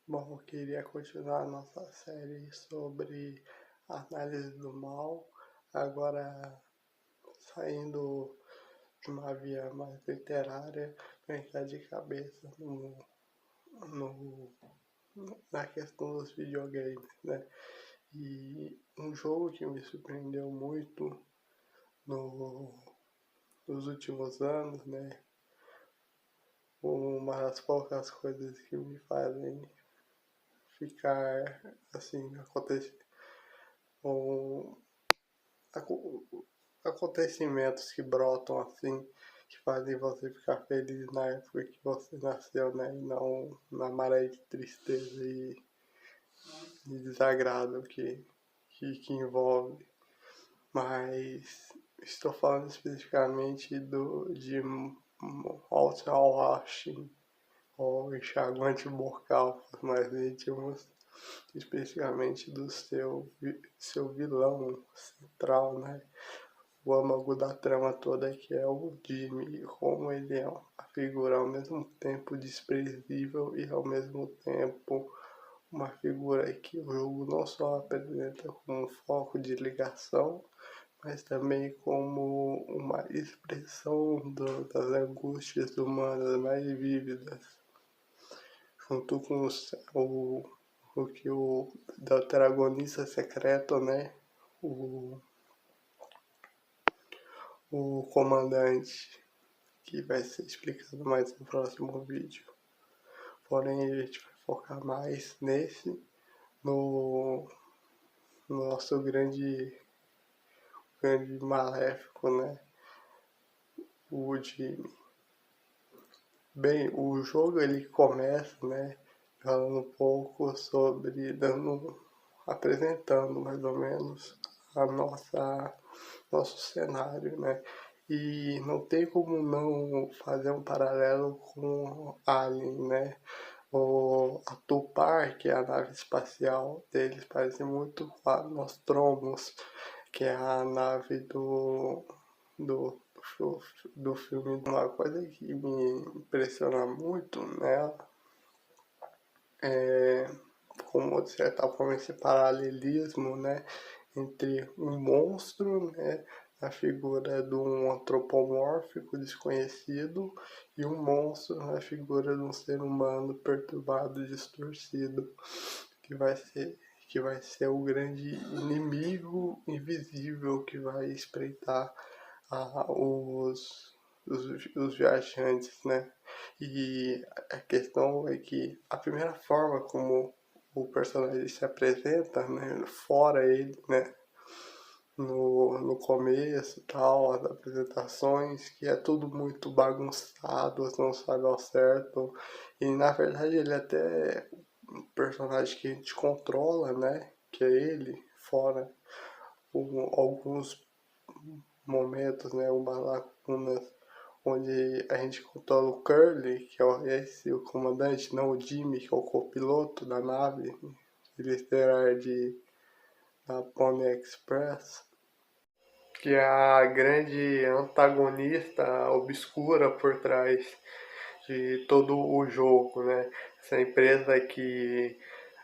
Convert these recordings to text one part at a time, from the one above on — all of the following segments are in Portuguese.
Bom, eu queria continuar a nossa série sobre análise do mal, agora saindo de uma via mais literária, para entrar de cabeça no, na questão dos videogames, né? E um jogo que me surpreendeu muito no, nos últimos anos, né? Uma das poucas coisas que me fazem ficar assim, um, acontecimentos que brotam assim, que fazem você ficar feliz na época que você nasceu, né? E não na maré de tristeza e de desagrado que envolve. Mas estou falando especificamente de Walter Washington, ou enxaguante bucal para os mais íntimos, especificamente do seu vilão central, né? O âmago da trama toda que é o Jimmy, como ele é uma figura ao mesmo tempo desprezível e ao mesmo tempo uma figura que o jogo não só apresenta como um foco de ligação, mas também como uma expressão das angústias humanas mais vívidas, junto com o que o deuteragonista secreto, né, o, o comandante, que vai ser explicado mais no próximo vídeo. Porém, a gente vai focar mais no, no nosso grande maléfico, né, o Jimmy. Bem, o jogo ele começa, né, falando um pouco apresentando mais ou menos a nosso cenário, né? E não tem como não fazer um paralelo com Alien, né? A Tupar, que é a nave espacial deles, parece muito com a Nostromus, que é a nave do, do filme. Uma coisa que me impressiona muito nela é como, de certa forma, esse paralelismo, né, entre um monstro, né, a figura de um antropomórfico desconhecido e um monstro na figura de um ser humano perturbado, distorcido, que vai ser que vai ser o grande inimigo invisível que vai espreitar os viajantes, né? E a questão é que a primeira forma como o personagem se apresenta, né, fora ele, né, no começo e tal, as apresentações, que é tudo muito bagunçado, você não sabe ao certo, e na verdade ele é até um personagem que a gente controla, né, que é ele, fora alguns momentos, né, umas lacunas onde a gente controla o Curly, que é o comandante, não o Jimmy, que é o copiloto da nave, ele será da Pony Express, que é a grande antagonista obscura por trás de todo o jogo, né? Essa empresa que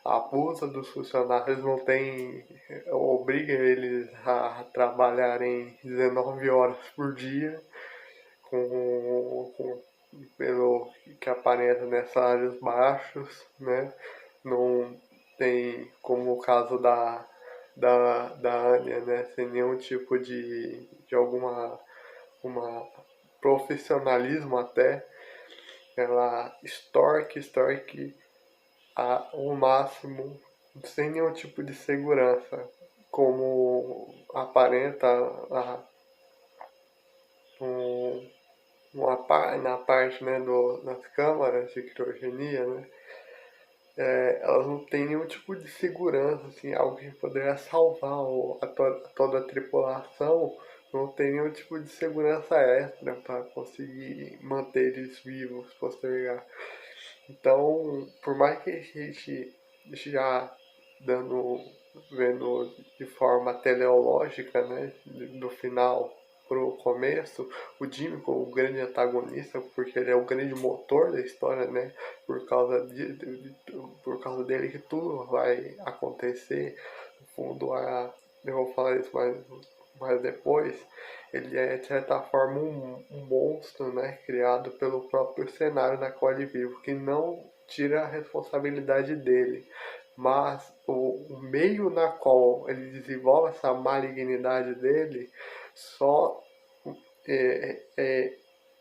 abusa dos funcionários, não tem, obriga eles a trabalharem 19 horas por dia, pelo que aparenta, né, salários baixos, né? Não tem, como o caso da Anya, né, sem nenhum tipo de uma profissionalismo até, ela extorque ao máximo, sem nenhum tipo de segurança, como aparenta um, na parte, né, das câmaras de criogenia, né, elas não têm nenhum tipo de segurança, assim, algo que poderia salvar toda a tripulação, não tem nenhum tipo de segurança extra para conseguir manter eles vivos, postergar. Então, por mais que a gente já vendo de forma teleológica, né, do final pro começo, o Jimmy como o grande antagonista, porque ele é o grande motor da história, né, por causa caso dele que tudo vai acontecer. No fundo, eu vou falar isso mais depois. Ele é, de certa forma, um monstro, né, criado pelo próprio cenário na qual ele vive, que não tira a responsabilidade dele. Mas o meio na qual ele desenvolve essa malignidade dele só é, é,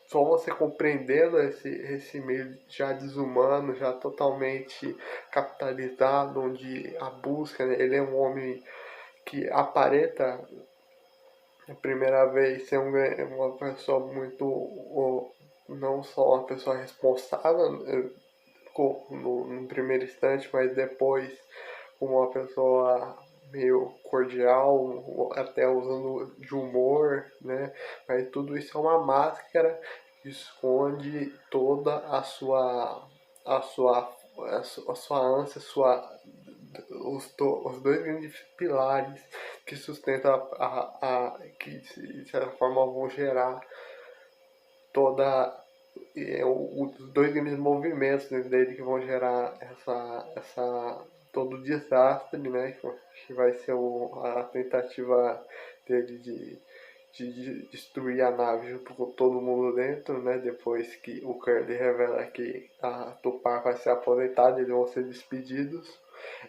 só você compreendendo esse meio já desumano, já totalmente capitalizado, onde a busca, né, ele é um homem que aparenta, a primeira vez, ser uma pessoa muito, não só uma pessoa responsável no primeiro instante, mas depois uma pessoa meio cordial, até usando de humor, né? Mas tudo isso é uma máscara que esconde toda a sua ânsia, os dois grandes pilares que sustentam que de certa forma vão gerar toda os dois grandes movimentos dele que vão gerar todo o desastre, né? Que vai ser a tentativa dele de destruir a nave junto com todo mundo dentro, né? Depois que o Curly revela que a Tupar vai ser aposentada, eles vão ser despedidos.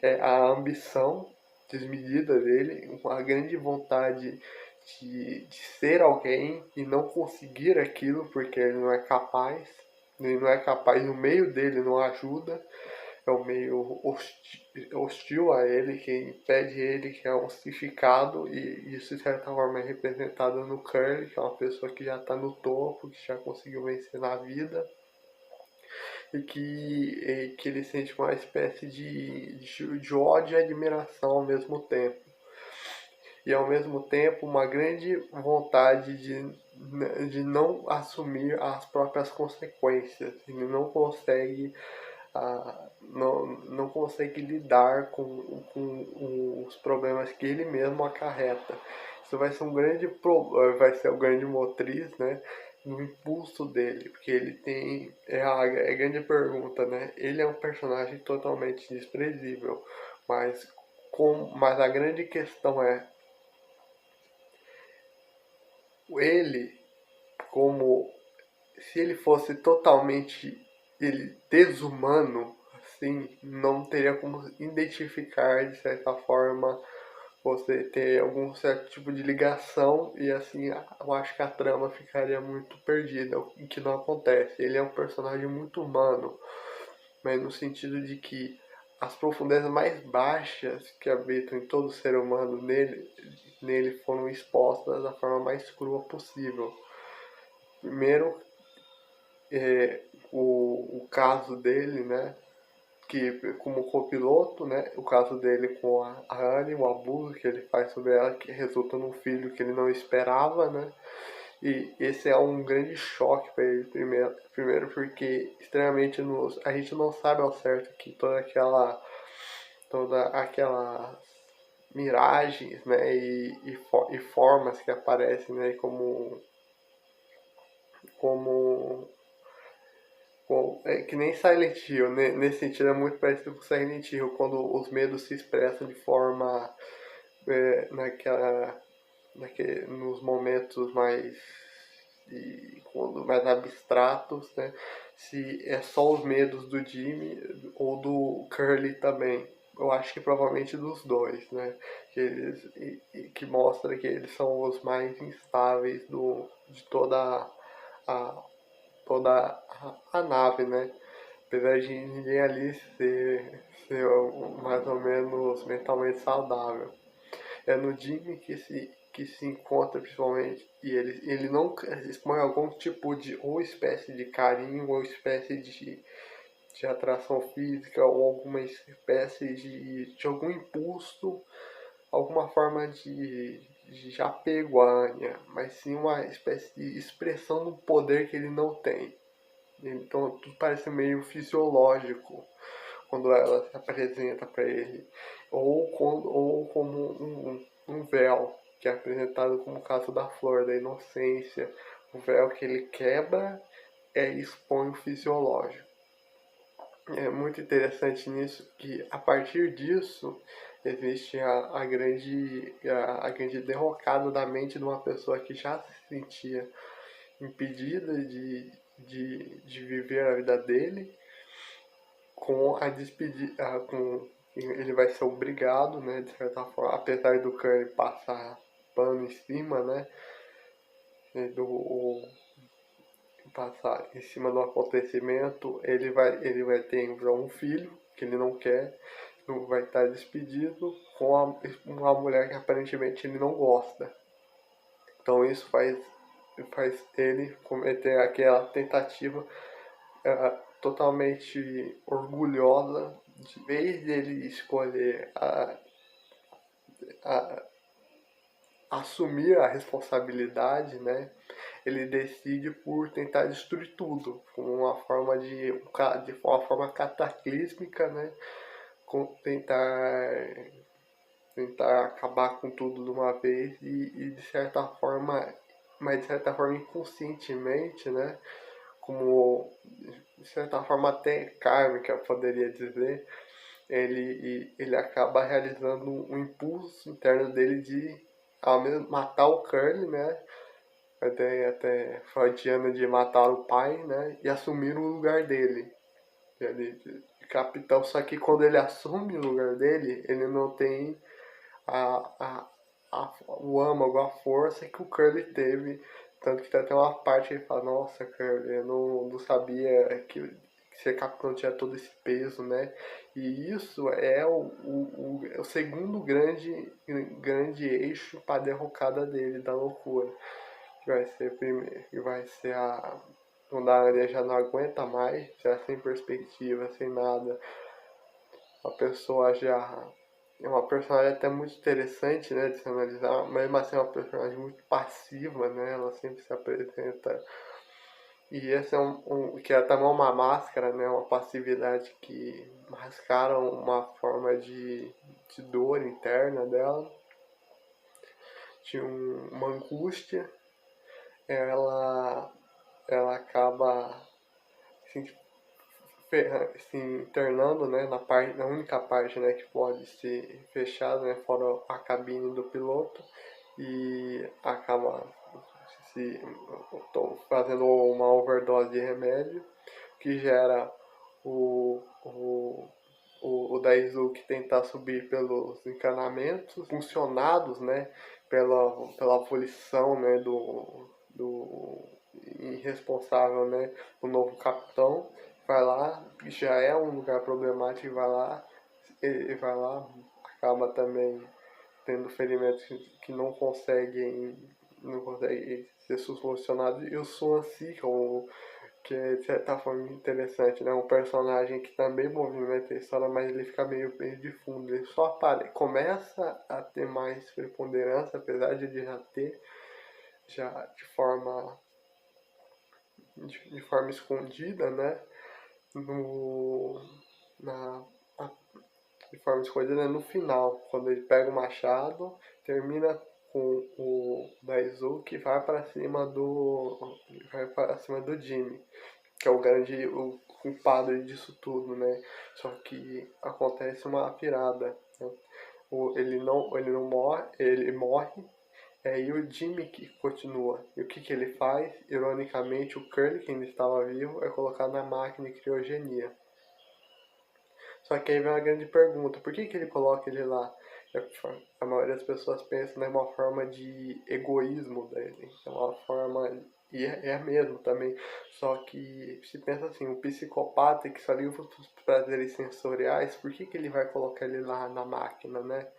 É a ambição desmedida dele, uma grande vontade de ser alguém e não conseguir aquilo porque ele não é capaz, o meio dele não ajuda, é um meio hostil a ele, que impede ele, que é ossificado, e isso de certa forma é representado no Curly, que é uma pessoa que já está no topo, que já conseguiu vencer na vida, que ele sente uma espécie de ódio e admiração ao mesmo tempo. E ao mesmo tempo uma grande vontade de não assumir as próprias consequências. Ele não consegue, não consegue lidar com os problemas que ele mesmo acarreta. Isso vai ser vai ser o grande motriz, né, no impulso dele, porque ele tem é a grande pergunta, né? Ele é um personagem totalmente desprezível, mas mas a grande questão é ele como se ele fosse totalmente desumano, assim, não teria como identificar de certa forma você ter algum certo tipo de ligação e assim eu acho que a trama ficaria muito perdida, o que não acontece. Ele é um personagem muito humano, mas no sentido de que as profundezas mais baixas que habitam em todo ser humano nele foram expostas da forma mais crua possível. Primeiro, o caso dele, né, que como copiloto, né, o caso dele com a Anne, o abuso que ele faz sobre ela, que resulta num filho que ele não esperava, né, e esse é um grande choque para ele primeiro porque extremamente a gente não sabe ao certo que toda aquela miragens, né, e formas que aparecem, né, como é que nem Silent Hill, né? Nesse sentido é muito parecido com Silent Hill, quando os medos se expressam de forma é, nos momentos mais abstratos, né? Se é só os medos do Jimmy ou do Curly também. Eu acho que provavelmente dos dois, né? Que mostra que eles são os mais instáveis de a, toda a nave, né? Apesar de ninguém ali ser mais ou menos mentalmente saudável. É no Jimmy que se encontra principalmente e ele não expõe algum tipo de ou espécie de carinho ou espécie de atração física ou alguma espécie de algum impulso, alguma forma de apego à Anya, mas sim uma espécie de expressão do poder que ele não tem. Então tudo parece meio fisiológico quando ela se apresenta para ele, ou como um véu, que é apresentado como o caso da flor da inocência, o véu que ele quebra expõe o fisiológico. É muito interessante nisso que a partir disso existe a grande derrocada da mente de uma pessoa que já se sentia impedida de viver a vida dele com a despedida, com ele vai ser obrigado, né, de certa forma, apesar do Curry passar pano em cima, né, do passar em cima do acontecimento, ele vai ter um filho que ele não quer, não vai estar despedido com uma mulher que aparentemente ele não gosta. Então isso faz ele cometer aquela tentativa totalmente orgulhosa, de vez dele escolher a, assumir a responsabilidade, né? Ele decide por tentar destruir tudo, como uma forma de uma forma cataclísmica, né? Com tentar acabar com tudo de uma vez e de certa forma, mas de certa forma inconscientemente, né? Como de certa forma até kármica, poderia dizer, ele acaba realizando um impulso interno dele de ao menos matar o Curly, né? Até freudiana de matar o pai, né? E assumir o lugar dele. De capitão, só que quando ele assume o lugar dele, ele não tem a, o âmago, a força que o Curly teve. Tanto que tem até uma parte que ele fala, nossa, Curly, eu não sabia que ser capitão tinha todo esse peso, né? E isso é o segundo grande eixo para a derrocada dele, da loucura. Que vai ser primeiro, que vai ser quando a areia já não aguenta mais, já sem perspectiva, sem nada. A pessoa já é uma personagem até muito interessante, né, de se analisar, mas mesmo assim é uma personagem muito passiva, né, ela sempre se apresenta. E esse é que é também uma máscara, né, uma passividade que mascara uma forma de dor interna dela, de uma angústia. Ela, ela acaba assim, se internando, né, na única parte, né, que pode ser fechada, né, fora a cabine do piloto, e acaba se fazendo uma overdose de remédio que gera o, o, o Daisuke tentar subir pelos encanamentos funcionados, né, pela volição, né, do irresponsável, né, o novo capitão. Vai lá, já é um lugar problemático, e vai lá, acaba também tendo ferimentos que não conseguem ser solucionados. E o Swansea, que é de certa forma interessante, né? Um personagem que também movimenta a história, mas ele fica meio de fundo. Ele só começa a ter mais preponderância, apesar de ele já ter já de forma escondida, né? No, na, de forma escondida no final, quando ele pega o machado, termina com o Daisuke e vai para cima do Jimmy, que é o culpado disso tudo, né? Só que acontece uma virada, né? Ele não morre, ele morre. E o Jimmy que continua. E o que ele faz? Ironicamente, o Curly, que ainda estava vivo, é colocado na máquina de criogenia. Só que aí vem uma grande pergunta, por que ele coloca ele lá? A maioria das pessoas pensa né, uma forma de egoísmo dele, é uma forma, e é mesmo também, só que se pensa assim, o psicopata que só liga os prazeres sensoriais, por que ele vai colocar ele lá na máquina, né,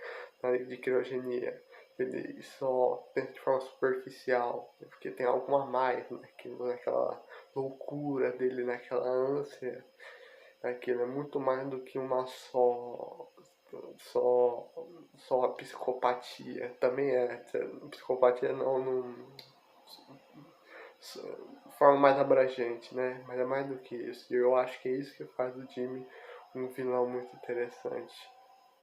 de criogenia? Ele só pensa de forma superficial, porque tem algo a mais naquela loucura dele, naquela ânsia. Aquilo é muito mais do que uma só, só a psicopatia. Também é. Psicopatia não num, forma mais abrangente, né? Mas é mais do que isso. E eu acho que é isso que faz o Jimmy um vilão muito interessante.